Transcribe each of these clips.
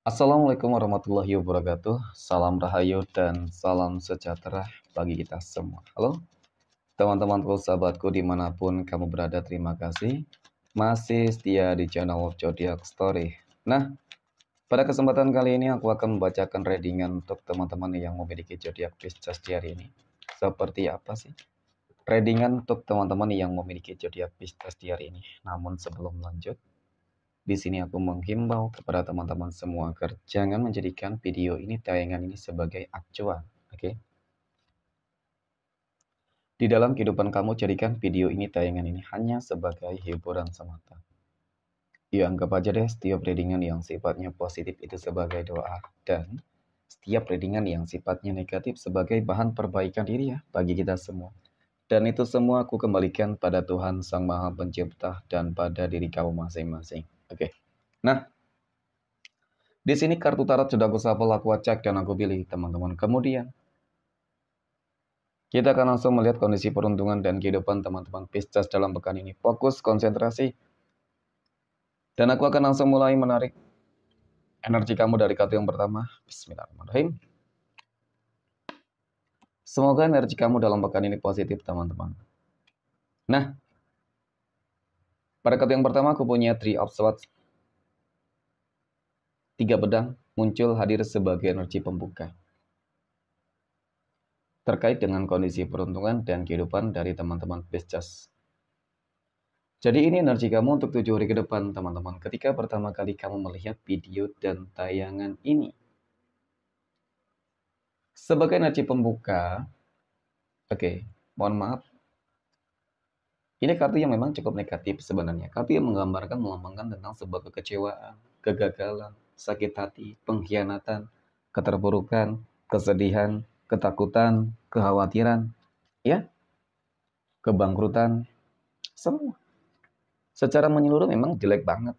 Assalamualaikum warahmatullahi wabarakatuh. Salam rahayu dan salam sejahtera bagi kita semua. Halo teman-teman sahabatku dimanapun kamu berada, terima kasih masih setia di channel Zodiac Story. Nah, pada kesempatan kali ini aku akan membacakan readingan untuk teman-teman yang memiliki zodiak Pisces di hari ini. Seperti apa sih readingan untuk teman-teman yang memiliki zodiak Pisces di hari ini? Namun sebelum lanjut, di sini aku menghimbau kepada teman-teman semua agar jangan menjadikan video ini, tayangan ini sebagai acuan. Oke? Di dalam kehidupan kamu, jadikan video ini, tayangan ini hanya sebagai hiburan semata. Ya, anggap aja deh setiap readingan yang sifatnya positif itu sebagai doa, dan setiap readingan yang sifatnya negatif sebagai bahan perbaikan diri ya bagi kita semua. Dan itu semua aku kembalikan pada Tuhan Sang Maha Pencipta dan pada diri kamu masing-masing. Oke. Nah, di sini kartu tarot sudah aku shuffle, aku cek dan aku pilih teman-teman. Kemudian kita akan langsung melihat kondisi peruntungan dan kehidupan teman-teman Pisces dalam pekan ini. Fokus, konsentrasi. Dan aku akan langsung mulai menarik energi kamu dari kartu yang pertama. Bismillahirrahmanirrahim. Semoga energi kamu dalam pekan ini positif teman-teman. Nah, pada kartu yang pertama aku punya Three of Swords. 3 pedang muncul hadir sebagai energi pembuka. Terkait dengan kondisi peruntungan dan kehidupan dari teman-teman Pisces. Jadi ini energi kamu untuk 7 hari ke depan, teman-teman. Ketika pertama kali kamu melihat video dan tayangan ini. Sebagai energi pembuka, oke, mohon maaf. Ini kartu yang memang cukup negatif sebenarnya. Kartu yang menggambarkan, melambangkan tentang sebuah kekecewaan, kegagalan, sakit hati, pengkhianatan, keterpurukan, kesedihan, ketakutan, kekhawatiran, ya, kebangkrutan, semua. Secara menyeluruh memang jelek banget.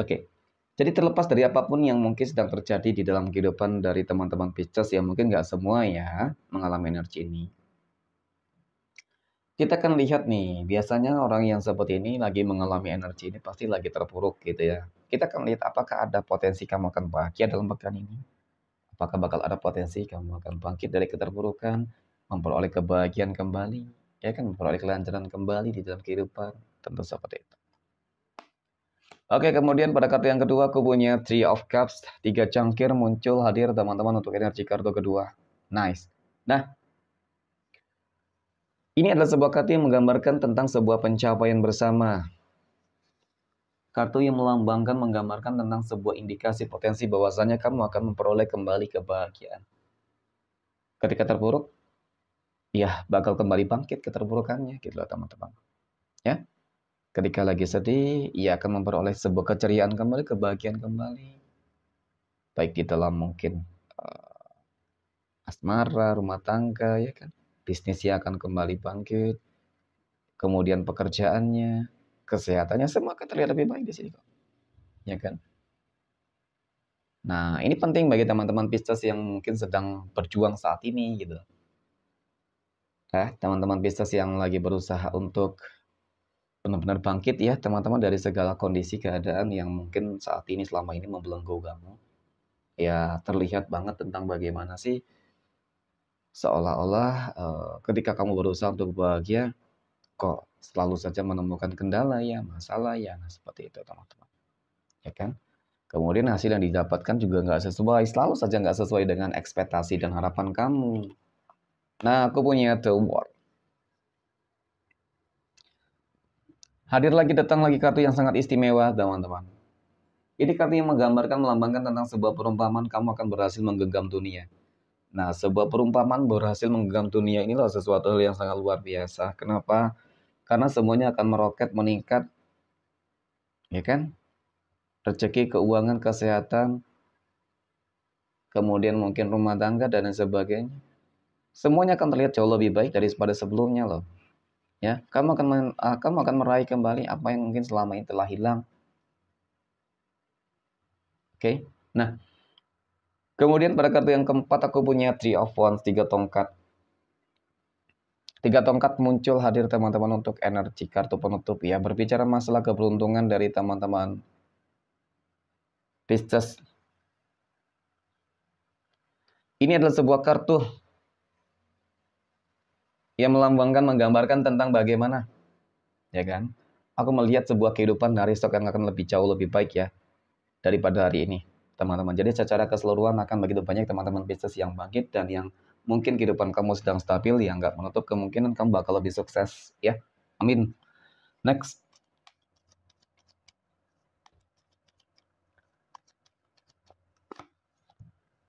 Oke. Jadi terlepas dari apapun yang mungkin sedang terjadi di dalam kehidupan dari teman-teman Pisces, ya mungkin nggak semua ya mengalami energi ini. Kita akan lihat nih, biasanya orang yang seperti ini lagi mengalami energi ini pasti lagi terpuruk gitu ya. Kita akan lihat apakah ada potensi kamu akan bahagia dalam pekan ini. Apakah bakal ada potensi kamu akan bangkit dari keterpurukan, memperoleh kebahagiaan kembali, ya kan, memperoleh kelancaran kembali di dalam kehidupan, tentu seperti itu. Oke, kemudian pada kartu yang kedua aku punya Three of Cups. 3 cangkir muncul hadir teman-teman untuk energi kartu kedua. Nice. Nah, ini adalah sebuah kartu yang menggambarkan tentang sebuah pencapaian bersama. Kartu yang melambangkan, menggambarkan tentang sebuah indikasi potensi bahwasanya kamu akan memperoleh kembali kebahagiaan. Ketika terpuruk, ya bakal kembali bangkit keterpurukannya gitu loh teman-teman. Ya. Ketika lagi sedih, ia akan memperoleh sebuah keceriaan kembali, kebahagiaan kembali. Baik di dalam mungkin asmara, rumah tangga, ya kan. Bisnisnya akan kembali bangkit. Kemudian pekerjaannya, kesehatannya, semua akan terlihat lebih baik di sini kok. Ya kan? Nah, ini penting bagi teman-teman Pisces yang mungkin sedang berjuang saat ini gitu. Teman-teman Pisces yang lagi berusaha untuk benar-benar bangkit ya, teman-teman, dari segala kondisi keadaan yang mungkin saat ini selama ini membelenggu kamu. Ya, terlihat banget tentang bagaimana sih seolah-olah ketika kamu berusaha untuk bahagia, kok selalu saja menemukan kendala ya, masalah ya, nah seperti itu teman-teman. Ya kan? Kemudian hasil yang didapatkan juga nggak sesuai, selalu saja nggak sesuai dengan ekspektasi dan harapan kamu. Nah, aku punya The World. Hadir lagi, datang lagi kartu yang sangat istimewa, teman-teman. Ini kartu yang menggambarkan, melambangkan tentang sebuah perumpamaan kamu akan berhasil menggenggam dunia. Nah, sebuah perumpamaan berhasil menggenggam dunia inilah sesuatu hal yang sangat luar biasa. Kenapa? Karena semuanya akan meroket, meningkat, ya kan? Rezeki, keuangan, kesehatan, kemudian mungkin rumah tangga dan lain sebagainya. Semuanya akan terlihat jauh lebih baik daripada sebelumnya loh. Ya, kamu akan meraih kembali apa yang mungkin selama ini telah hilang. Oke. Nah, kemudian pada kartu yang keempat aku punya Three of Wands, 3 tongkat. 3 tongkat muncul hadir teman-teman untuk energi kartu penutup ya. Berbicara masalah keberuntungan dari teman-teman Pisces. Ini adalah sebuah kartu yang melambangkan, menggambarkan tentang bagaimana, ya kan? Aku melihat sebuah kehidupan dari esok yang akan lebih jauh lebih baik ya daripada hari ini, teman-teman. Jadi secara keseluruhan akan begitu banyak teman-teman Pisces yang bangkit dan yang mungkin kehidupan kamu sedang stabil, yang nggak menutup kemungkinan kamu bakal lebih sukses ya. Amin. Next.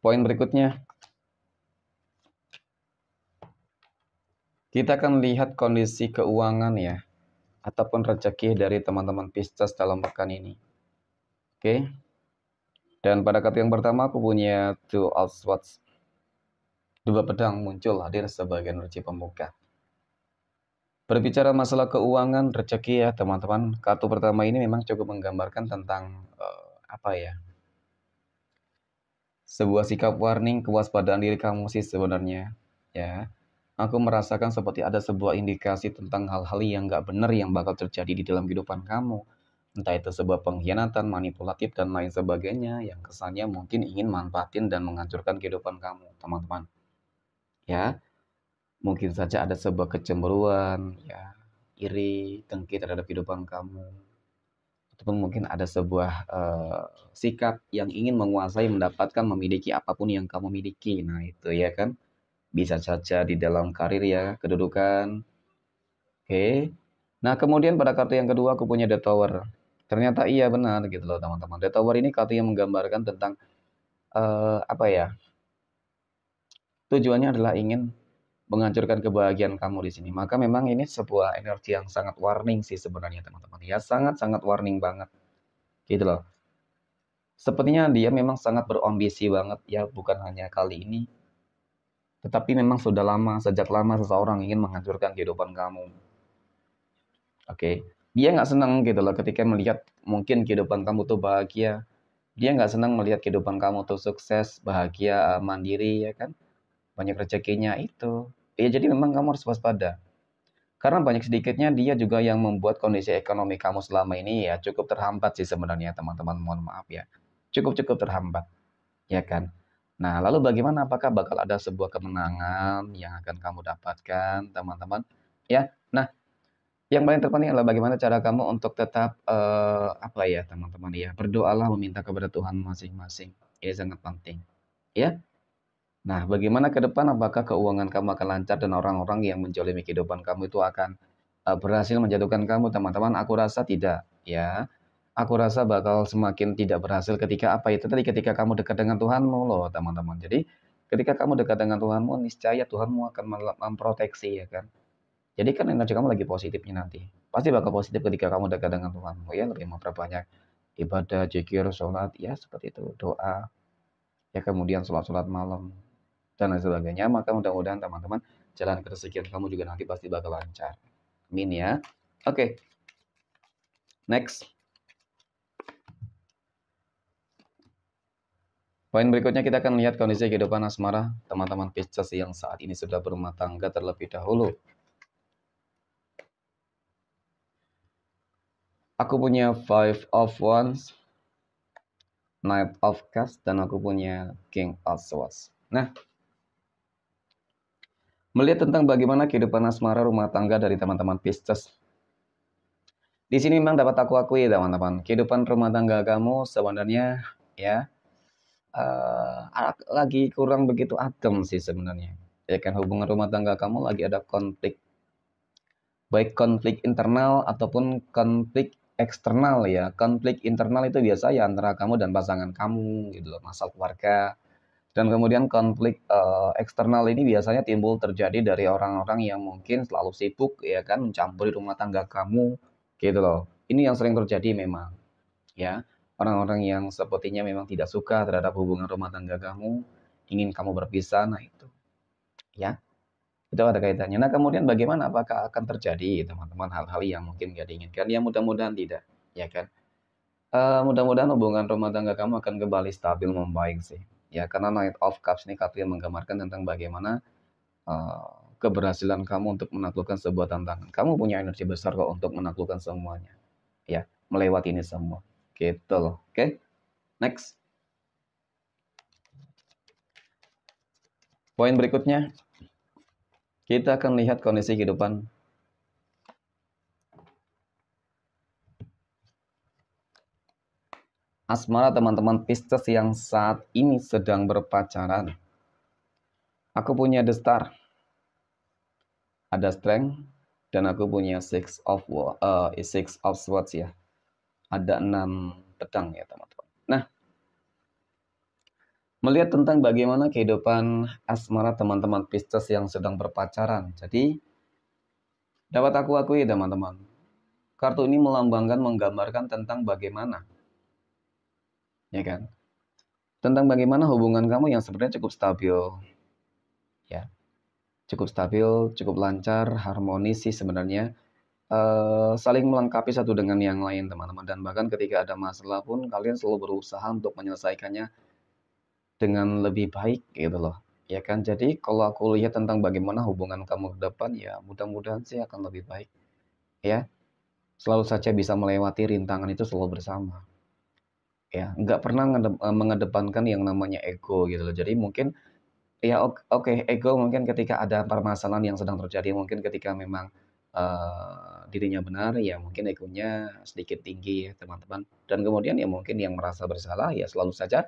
Poin berikutnya, kita akan lihat kondisi keuangan ya, ataupun rezeki dari teman-teman Pisces dalam pekan ini. Oke. Dan pada kartu yang pertama aku punya Two of Swords. Dua pedang muncul hadir sebagai energi pembuka. Berbicara masalah keuangan, rezeki ya teman-teman. Kartu pertama ini memang cukup menggambarkan tentang apa ya? Sebuah sikap warning, kewaspadaan diri kamu sih sebenarnya. Ya, aku merasakan seperti ada sebuah indikasi tentang hal-hal yang nggak benar yang bakal terjadi di dalam kehidupan kamu. Entah itu sebuah pengkhianatan, manipulatif, dan lain sebagainya yang kesannya mungkin ingin manfaatin dan menghancurkan kehidupan kamu, teman-teman. Ya, mungkin saja ada sebuah kecemburuan, ya, iri, dengki terhadap kehidupan kamu. Ataupun mungkin ada sebuah sikap yang ingin menguasai, mendapatkan, memiliki apapun yang kamu miliki. Nah, itu ya kan. Bisa saja di dalam karir ya, kedudukan. Oke. Nah, kemudian pada kartu yang kedua aku punya The Tower. Ternyata iya benar gitu loh teman-teman. The Tower ini kartu yang menggambarkan tentang apa ya? Tujuannya adalah ingin menghancurkan kebahagiaan kamu di sini. Maka memang ini sebuah energi yang sangat warning sih sebenarnya teman-teman. Ya, sangat-sangat warning banget. Gitu loh. Sepertinya dia memang sangat berambisi banget ya, bukan hanya kali ini. Tetapi memang sudah lama, sejak lama seseorang ingin menghancurkan kehidupan kamu. Oke. Dia nggak senang gitu loh ketika melihat mungkin kehidupan kamu tuh bahagia. Dia nggak senang melihat kehidupan kamu tuh sukses, bahagia, mandiri ya kan. Banyak rezekinya itu. Ya jadi memang kamu harus waspada. Karena banyak sedikitnya dia juga yang membuat kondisi ekonomi kamu selama ini ya cukup terhambat sih sebenarnya teman-teman. Mohon maaf ya. Cukup-cukup terhambat. Ya kan? Nah, lalu bagaimana? Apakah bakal ada sebuah kemenangan yang akan kamu dapatkan, teman-teman? Ya. Nah, yang paling terpenting adalah bagaimana cara kamu untuk tetap apa ya, teman-teman ya, berdoalah meminta kepada Tuhan masing-masing. Ini sangat penting. Ya. Nah, bagaimana ke depan? Apakah keuangan kamu akan lancar dan orang-orang yang menjolimi kehidupan kamu itu akan berhasil menjatuhkan kamu, teman-teman? Aku rasa tidak, ya. Aku rasa bakal semakin tidak berhasil ketika apa itu tadi ketika kamu dekat dengan Tuhanmu loh, teman-teman. Jadi, ketika kamu dekat dengan Tuhanmu, niscaya Tuhanmu akan memproteksi ya kan. Jadi kan energi kamu lagi positifnya nanti. Pasti bakal positif ketika kamu dekat dengan Tuhanmu ya, lebih memperbanyak ibadah, zikir, sholat, ya seperti itu, doa, ya kemudian sholat-sholat malam dan lain sebagainya. Maka mudah-mudahan teman-teman jalan kerezekian kamu juga nanti pasti bakal lancar. Amin ya. Oke. Next. Poin berikutnya kita akan lihat kondisi kehidupan asmara teman-teman Pisces yang saat ini sudah berumah tangga terlebih dahulu. Aku punya Five of Wands, Knight of Cups, dan aku punya King of Swords. Nah, melihat tentang bagaimana kehidupan asmara rumah tangga dari teman-teman Pisces. Di sini memang dapat aku akui teman-teman, kehidupan rumah tangga kamu sebenarnya ya lagi kurang begitu adem sih sebenarnya. Ya kan hubungan rumah tangga kamu lagi ada konflik. Baik konflik internal ataupun konflik eksternal ya. Konflik internal itu biasa ya antara kamu dan pasangan kamu gitu loh, masalah keluarga. Dan kemudian konflik eksternal ini biasanya timbul terjadi dari orang-orang yang mungkin selalu sibuk ya kan mencampuri rumah tangga kamu gitu loh. Ini yang sering terjadi memang ya. Orang-orang yang sepertinya memang tidak suka terhadap hubungan rumah tangga kamu, ingin kamu berpisah, nah itu ya. Itu ada kaitannya. Nah, kemudian bagaimana? Apakah akan terjadi teman-teman hal-hal yang mungkin nggak diinginkan? Ya mudah-mudahan tidak, ya kan? Mudah-mudahan hubungan rumah tangga kamu akan kembali stabil membaik sih. Ya, karena Knight of Cups ini kartu yang menggambarkan tentang bagaimana keberhasilan kamu untuk menaklukkan sebuah tantangan. Kamu punya energi besar kok untuk menaklukkan semuanya. Ya, melewati ini semua. Gitu loh. Oke. Next. Poin berikutnya, kita akan lihat kondisi kehidupan asmara teman-teman Pisces yang saat ini sedang berpacaran. Aku punya The Star, ada Strength, dan aku punya Six of Swords ya. Ada 6 pedang ya teman-teman. Nah, melihat tentang bagaimana kehidupan asmara teman-teman Pisces yang sedang berpacaran. Jadi, dapat aku akui teman-teman, kartu ini melambangkan, menggambarkan tentang bagaimana, ya kan? Tentang bagaimana hubungan kamu yang sebenarnya cukup stabil, ya. Cukup stabil, cukup lancar, harmonis sih sebenarnya. Saling melengkapi satu dengan yang lain teman-teman. Dan bahkan ketika ada masalah pun kalian selalu berusaha untuk menyelesaikannya dengan lebih baik gitu loh. Ya kan? Jadi kalau aku lihat tentang bagaimana hubungan kamu ke depan ya mudah-mudahan sih akan lebih baik. Ya, selalu saja bisa melewati rintangan itu selalu bersama. Ya, nggak pernah mengedepankan yang namanya ego gitu loh. Jadi mungkin ya oke, ego mungkin ketika ada permasalahan yang sedang terjadi, mungkin ketika memang dirinya benar, ya mungkin egonya sedikit tinggi ya teman-teman. Dan kemudian ya mungkin yang merasa bersalah ya selalu saja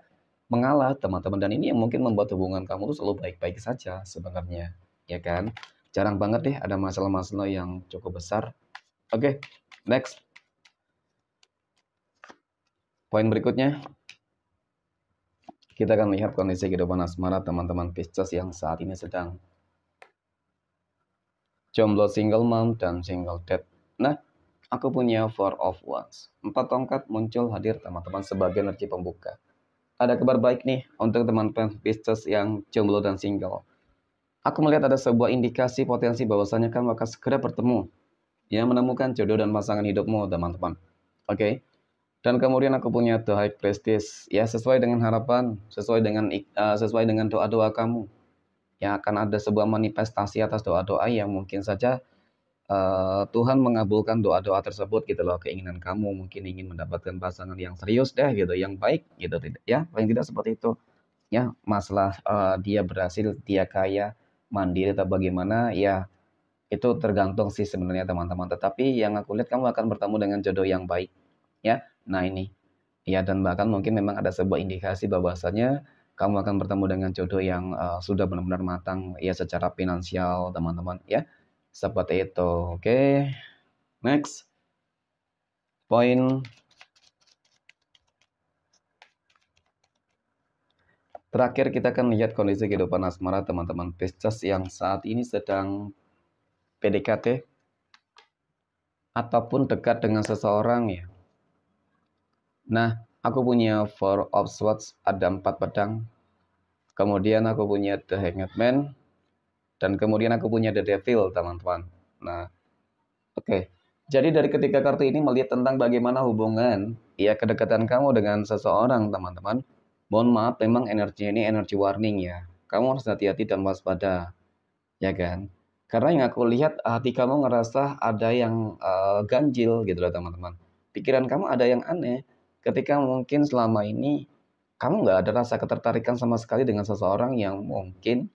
mengalah teman-teman. Dan ini yang mungkin membuat hubungan kamu tuh selalu baik-baik saja sebenarnya, ya kan? Jarang banget deh ada masalah-masalah yang cukup besar. Oke, next. Poin berikutnya, kita akan lihat kondisi kehidupan asmara teman-teman Pisces yang saat ini sedang jomblo, single mom, dan single dad. Nah, aku punya Four of Wands. 4 tongkat muncul hadir teman-teman sebagai energi pembuka. Ada kabar baik nih untuk teman-teman Pisces yang jomblo dan single. Aku melihat ada sebuah indikasi potensi bahwasanya kamu akan segera bertemu. Ya, menemukan jodoh dan pasangan hidupmu, teman-teman. Oke. Dan kemudian aku punya The High Priestess. Ya, sesuai dengan harapan, sesuai dengan doa-doa kamu. Ya, akan ada sebuah manifestasi atas doa-doa yang mungkin saja Tuhan mengabulkan doa-doa tersebut gitu loh, keinginan kamu mungkin ingin mendapatkan pasangan yang serius deh gitu, yang baik gitu ya, paling tidak seperti itu. Ya, masalah dia berhasil, dia kaya, mandiri atau bagaimana ya itu tergantung sih sebenarnya teman-teman. Tetapi yang aku lihat kamu akan bertemu dengan jodoh yang baik ya. Nah, ini ya, dan bahkan mungkin memang ada sebuah indikasi bahwasanya kamu akan bertemu dengan jodoh yang sudah benar-benar matang ya secara finansial teman-teman ya. Seperti itu. Oke. Next. Poin terakhir kita akan lihat kondisi kehidupan asmara teman-teman Pisces yang saat ini sedang PDKT ataupun dekat dengan seseorang ya. Nah, aku punya Four of Swords, ada 4 pedang. Kemudian aku punya The Hanged Man. Dan kemudian aku punya The Devil, teman-teman. Nah, oke. Jadi dari ketiga kartu ini melihat tentang bagaimana hubungan, ya kedekatan kamu dengan seseorang, teman-teman. Mohon maaf, memang energi ini energi warning ya. Kamu harus hati-hati dan waspada, ya kan? Karena yang aku lihat hati kamu ngerasa ada yang ganjil gitu loh, teman-teman. Pikiran kamu ada yang aneh. Ketika mungkin selama ini kamu nggak ada rasa ketertarikan sama sekali dengan seseorang yang mungkin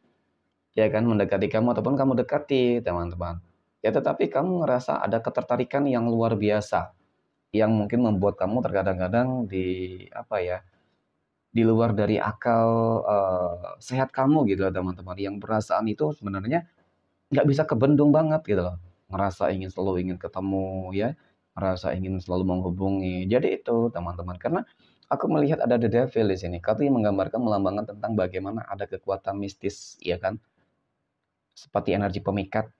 ya kan mendekati kamu ataupun kamu dekati, teman-teman. Ya tetapi kamu ngerasa ada ketertarikan yang luar biasa yang mungkin membuat kamu terkadang-kadang apa ya, di luar dari akal sehat kamu gitu loh teman-teman. Yang perasaan itu sebenarnya nggak bisa kebendung banget gitu loh. Ngerasa selalu ingin ketemu ya, ngerasa ingin selalu menghubungi. Jadi itu teman-teman, karena aku melihat ada the devil di sini. Kartu yang menggambarkan, melambangkan tentang bagaimana ada kekuatan mistis ya kan, seperti energi pemikat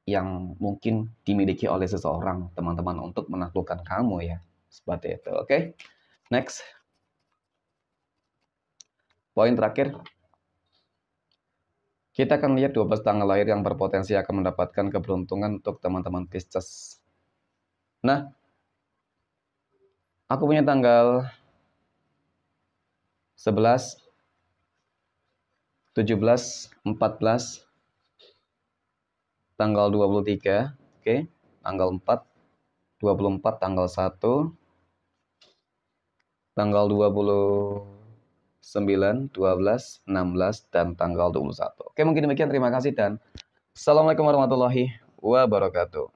yang mungkin dimiliki oleh seseorang teman-teman untuk menaklukkan kamu ya. Seperti itu. Oke. Next. Poin terakhir. Kita akan lihat 12 tanggal lahir yang berpotensi akan mendapatkan keberuntungan untuk teman-teman Pisces. Nah, aku punya tanggal 11, 17, 14, tanggal 23, oke, tanggal 4, 24, tanggal 1, tanggal 29, 12, 16, dan tanggal 21. Oke, mungkin demikian. Terima kasih dan Assalamualaikum warahmatullahi wabarakatuh.